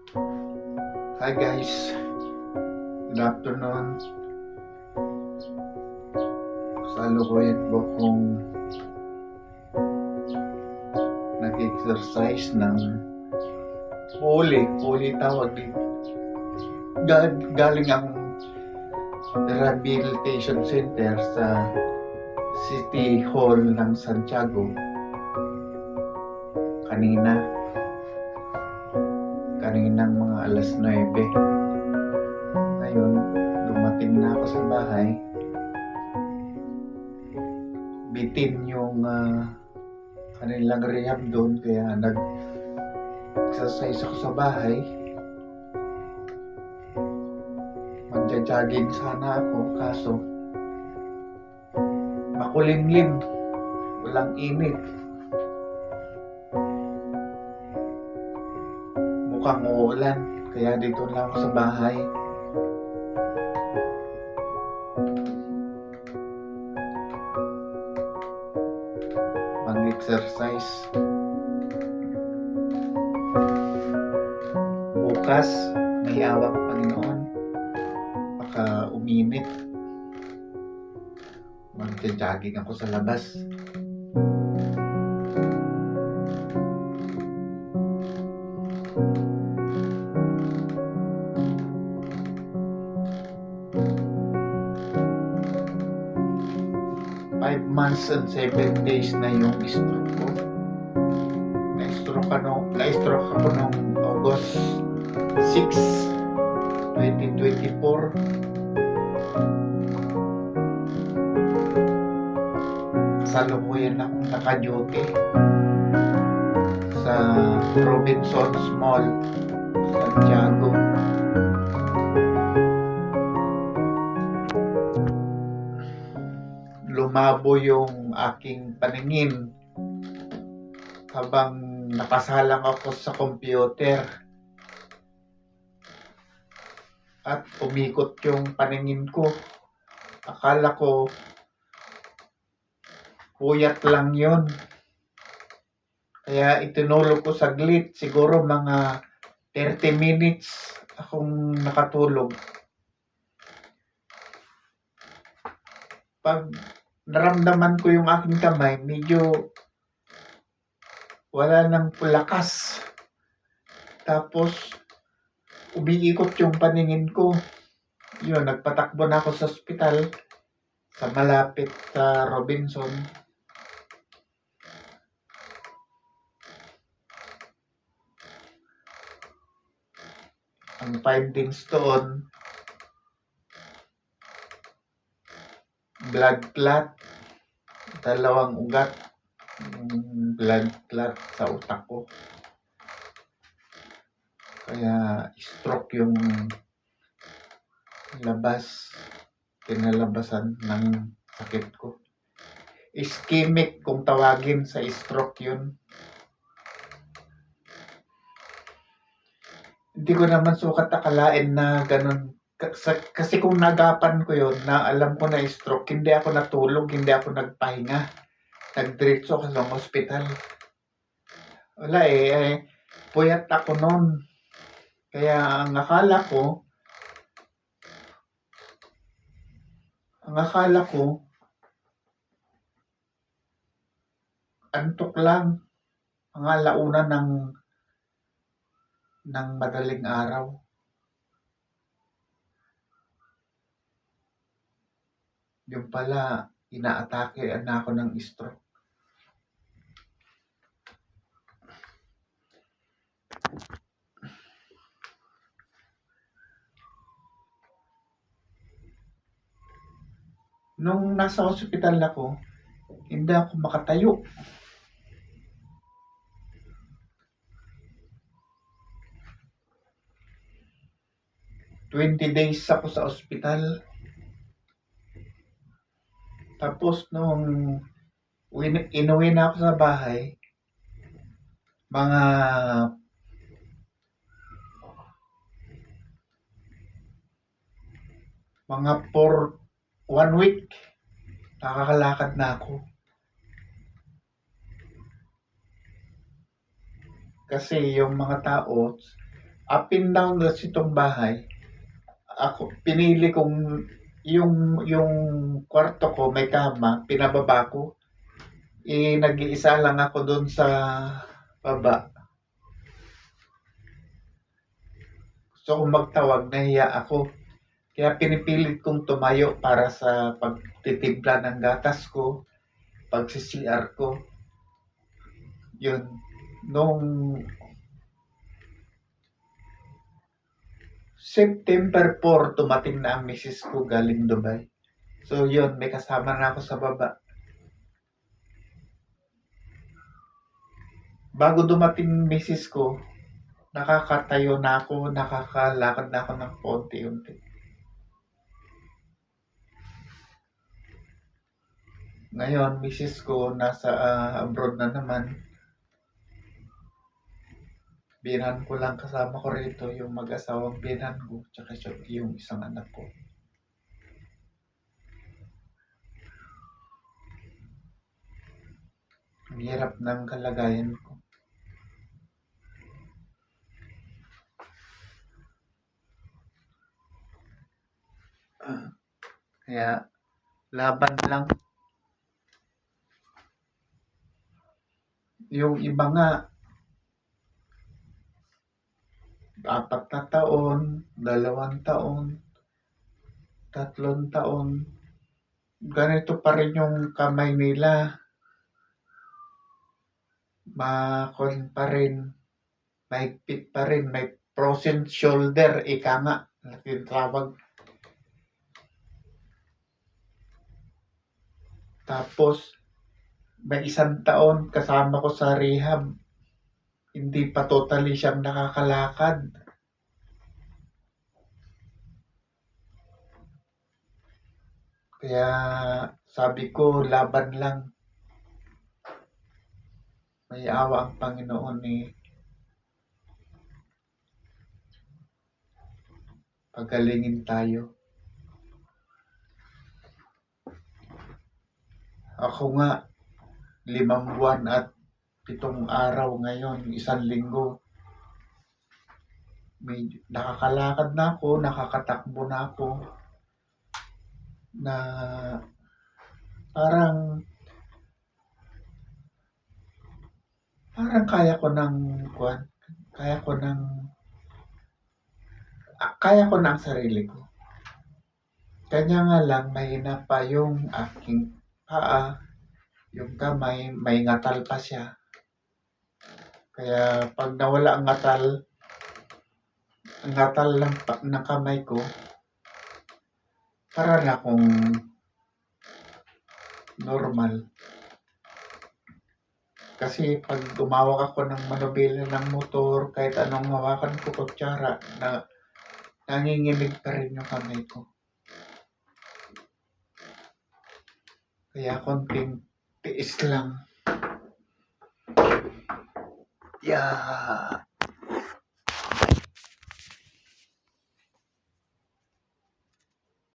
Hi guys, good afternoon. Salukuyan po kung nag-exercise ng huli tawag dito. Galing akong rehabilitation center sa City Hall ng Santiago kaninang mga alas 9. Ngayon, dumating na ako sa bahay. Bitin yung kanilang rehab doon, kaya nag-exercise ako sa bahay. Magja-jogging sana ako, kaso makulimlim, walang init. Mukhang uulan, kaya dito lang ako sa bahay. Mag-exercise. Bukas, may awang Panginoon. Baka uminit. Magja-jogging ako sa labas. Five months and 7 days na yung stroke ko. Na-stroke ako noong August 6, 2024. Kasalukuyan akong naka-duty sa Robinsons Mall, Santiago. Lumabo yung aking paningin habang nakasalang ako sa computer at umikot yung paningin ko. Akala ko puyat lang yun, kaya itinulog ko saglit, siguro mga 30 minutes akong nakatulog. Pag naramdaman ko yung aking kamay, medyo wala nang lakas. Tapos, umiikot yung paningin ko. Yun, nagpatakbo na ako sa ospital sa malapit sa Robinson. Ang findings doon, blood clot, 2 ugat, blood clot sa utak ko. Kaya stroke yung pinalabasan ng sakit ko. Ischemic kung tawagin sa stroke yun. Hindi ko naman sukat akalain na ganun. Kasi kung nagapan ko yun, na alam ko na stroke, hindi ako natulog, hindi ako nagpahinga. Nagdiretso ako sa hospital. Wala puyat ako noon. Kaya ang akala ko, antok lang. Ang alauna ng madaling araw. Yung pala, inaatake na ako ng stroke. Nung nasa ospital ako, hindi ako makatayo. "20 days ako sa ospital." Tapos nung inuwi na ako sa bahay, mga 1 week, nakakalakad na ako. Kasi yung mga tao, up and down kasi itong bahay. Ako, pinili kong yung kwarto ko may kama, pinababa ko. Nag-iisa lang ako doon sa baba. So kung magtawag, nahiya ako. Kaya pinipilit kong tumayo para sa pagtitimpla ng gatas ko, pagsi-CR ko. Yun. Nung September 4, tumating na ang misis ko galing Dubai. So yun, may kasama na ako sa baba. Bago dumating misis ko, nakakatayo na ako, nakakalakad na ako ng konti-unti. Ngayon, misis ko nasa abroad na naman. Binan ko lang kasama ko rito yung mag-asawang binan ko, tsaka yung isang anak ko. Ang hirap ng kalagayan ko. Kaya, laban lang. Yung iba nga, 4 na taon, 2 taon, 3 taon. Ganito pa rin yung kamay nila. Makon pa rin, mahigpit pa rin, may frozen shoulder, ika nga, tawag. Tapos, may 1 taon kasama ko sa rehab. Hindi pa totally siyang nakakalakad. Kaya sabi ko, laban lang. May awa ang Panginoon eh. Pagalingin tayo. Ako nga, 5 buwan at 7 araw ngayon, 1 linggo. Nakakalakad na ako, nakakatakbo na ako. Na parang kaya ko ng kaya ko na ang sarili ko. Kanya nga lang, mahina pa yung aking paa, yung kamay, may ngatal pa siya. Kaya pag nawala ang ngatal ng kamay ko, para na akong normal. Kasi pag umawak ako ng manubela ng motor, kahit anong hawakan ko, kutsara, nanginginig pa rin yung kamay ko. Kaya konting tiis lang. Yeah.